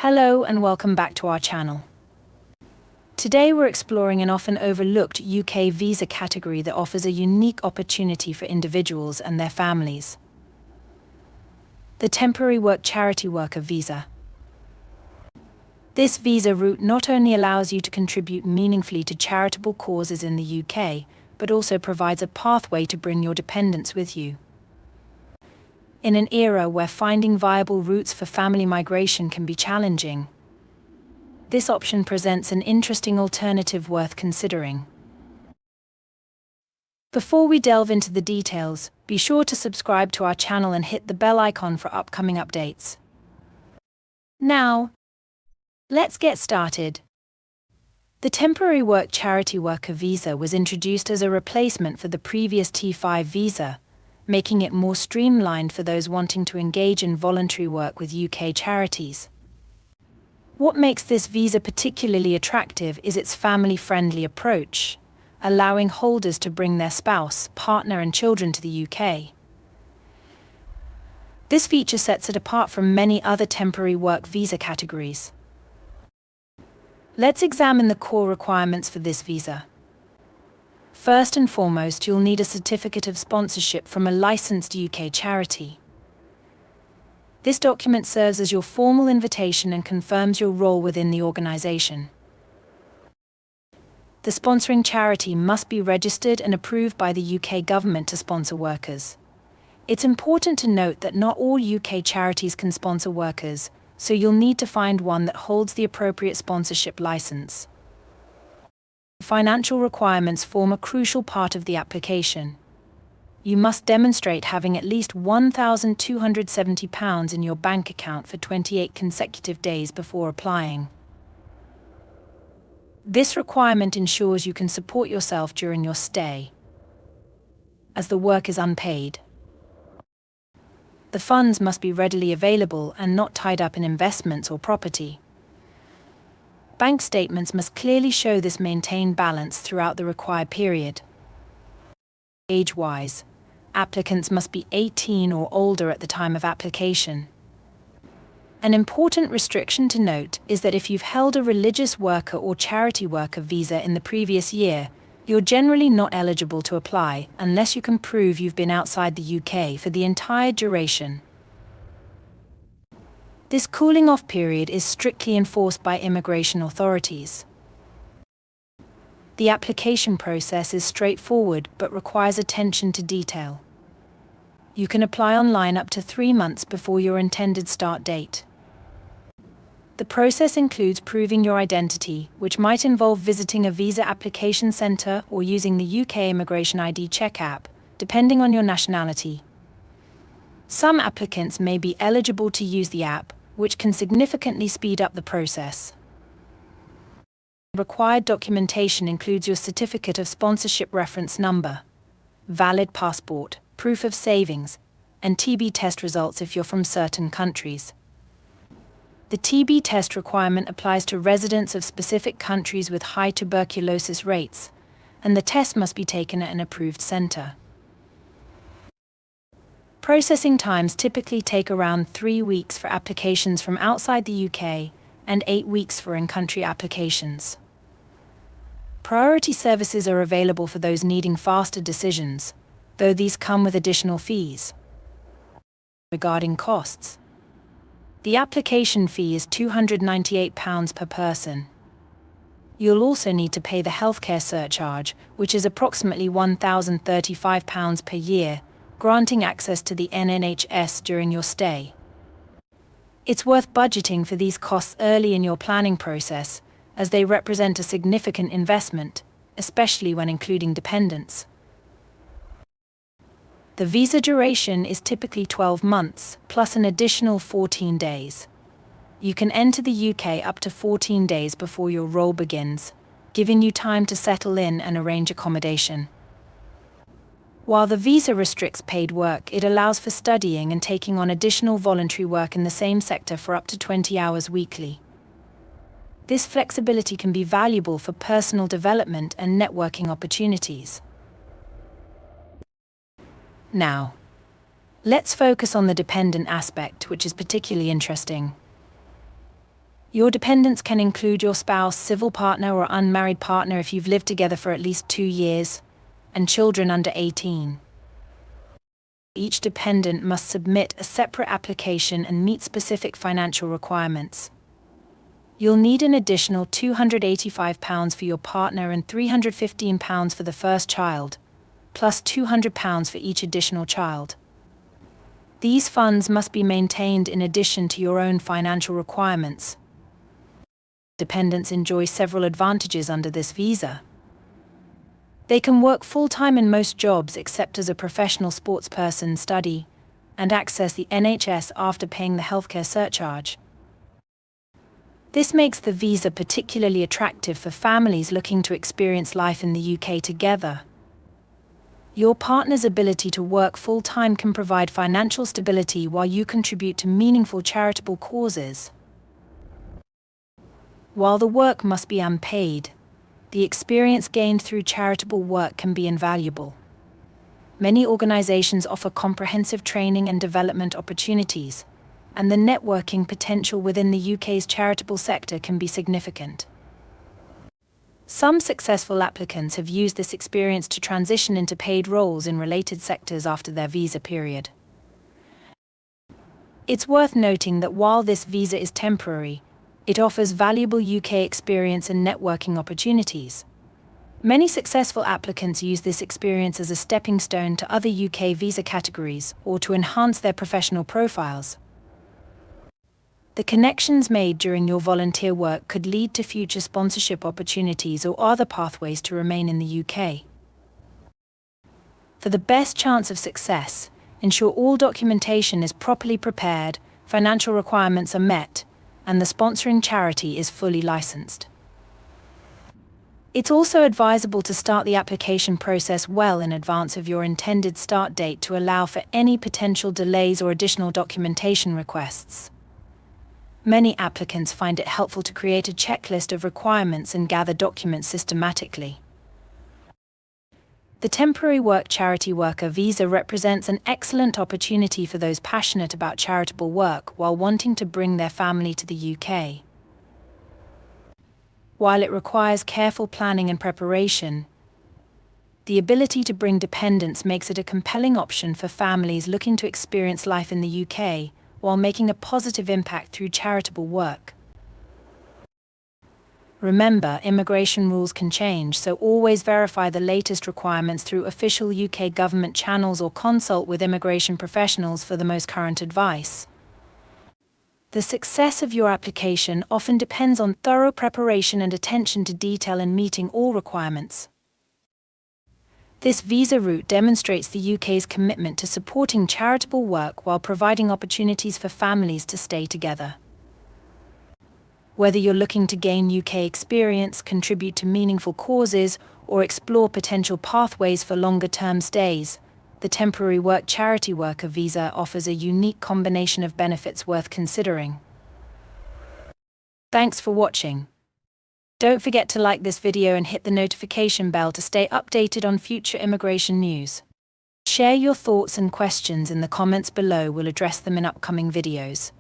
Hello and welcome back to our channel. Today we're exploring an often overlooked UK visa category that offers a unique opportunity for individuals and their families. The Temporary Work Charity Worker Visa. This visa route not only allows you to contribute meaningfully to charitable causes in the UK, but also provides a pathway to bring your dependents with you. In an era where finding viable routes for family migration can be challenging, this option presents an interesting alternative worth considering. Before we delve into the details, be sure to subscribe to our channel and hit the bell icon for upcoming updates. Now, let's get started. The Temporary Work Charity Worker Visa was introduced as a replacement for the previous T5 visa, making it more streamlined for those wanting to engage in voluntary work with UK charities. What makes this visa particularly attractive is its family-friendly approach, allowing holders to bring their spouse, partner and children to the UK. This feature sets it apart from many other temporary work visa categories. Let's examine the core requirements for this visa. First and foremost, you'll need a certificate of sponsorship from a licensed UK charity. This document serves as your formal invitation and confirms your role within the organisation. The sponsoring charity must be registered and approved by the UK government to sponsor workers. It's important to note that not all UK charities can sponsor workers, so you'll need to find one that holds the appropriate sponsorship licence. Financial requirements form a crucial part of the application. You must demonstrate having at least £1,270 in your bank account for 28 consecutive days before applying. This requirement ensures you can support yourself during your stay, as the work is unpaid. The funds must be readily available and not tied up in investments or property. Bank statements must clearly show this maintained balance throughout the required period. Age-wise, applicants must be 18 or older at the time of application. An important restriction to note is that if you've held a religious worker or charity worker visa in the previous year, you're generally not eligible to apply unless you can prove you've been outside the UK for the entire duration. This cooling-off period is strictly enforced by immigration authorities. The application process is straightforward but requires attention to detail. You can apply online up to 3 months before your intended start date. The process includes proving your identity, which might involve visiting a visa application centre or using the UK Immigration ID Check app, depending on your nationality. Some applicants may be eligible to use the app, which can significantly speed up the process. Required documentation includes your certificate of sponsorship reference number, valid passport, proof of savings, and TB test results if you're from certain countries. The TB test requirement applies to residents of specific countries with high tuberculosis rates, and the test must be taken at an approved centre. Processing times typically take around 3 weeks for applications from outside the UK and 8 weeks for in-country applications. Priority services are available for those needing faster decisions, though these come with additional fees. Regarding costs, the application fee is £298 per person. You'll also need to pay the healthcare surcharge, which is approximately £1,035 per year, granting access to the NHS during your stay. It's worth budgeting for these costs early in your planning process, as they represent a significant investment, especially when including dependents. The visa duration is typically 12 months, plus an additional 14 days. You can enter the UK up to 14 days before your role begins, giving you time to settle in and arrange accommodation. While the visa restricts paid work, it allows for studying and taking on additional voluntary work in the same sector for up to 20 hours weekly. This flexibility can be valuable for personal development and networking opportunities. Now, let's focus on the dependent aspect, which is particularly interesting. Your dependents can include your spouse, civil partner, or unmarried partner if you've lived together for at least 2 years, and children under 18. Each dependent must submit a separate application and meet specific financial requirements. You'll need an additional £285 for your partner and £315 for the first child, plus £200 for each additional child. These funds must be maintained in addition to your own financial requirements. Dependents enjoy several advantages under this visa. They can work full-time in most jobs except as a professional sportsperson, study, and access the NHS after paying the healthcare surcharge. This makes the visa particularly attractive for families looking to experience life in the UK together. Your partner's ability to work full-time can provide financial stability while you contribute to meaningful charitable causes. While the work must be unpaid, the experience gained through charitable work can be invaluable. Many organizations offer comprehensive training and development opportunities, and the networking potential within the UK's charitable sector can be significant. Some successful applicants have used this experience to transition into paid roles in related sectors after their visa period. It's worth noting that while this visa is temporary, it offers valuable UK experience and networking opportunities. Many successful applicants use this experience as a stepping stone to other UK visa categories or to enhance their professional profiles. The connections made during your volunteer work could lead to future sponsorship opportunities or other pathways to remain in the UK. For the best chance of success, ensure all documentation is properly prepared, financial requirements are met, and the sponsoring charity is fully licensed. It's also advisable to start the application process well in advance of your intended start date to allow for any potential delays or additional documentation requests. Many applicants find it helpful to create a checklist of requirements and gather documents systematically. The Temporary Work Charity Worker Visa represents an excellent opportunity for those passionate about charitable work while wanting to bring their family to the UK. While it requires careful planning and preparation, the ability to bring dependents makes it a compelling option for families looking to experience life in the UK while making a positive impact through charitable work. Remember, immigration rules can change, so always verify the latest requirements through official UK government channels or consult with immigration professionals for the most current advice. The success of your application often depends on thorough preparation and attention to detail in meeting all requirements. This visa route demonstrates the UK's commitment to supporting charitable work while providing opportunities for families to stay together. Whether you're looking to gain UK experience, contribute to meaningful causes, or explore potential pathways for longer-term stays, the Temporary Work Charity Worker Visa offers a unique combination of benefits worth considering. Thanks for watching. Don't forget to like this video and hit the notification bell to stay updated on future immigration news. Share your thoughts and questions in the comments below. We'll address them in upcoming videos.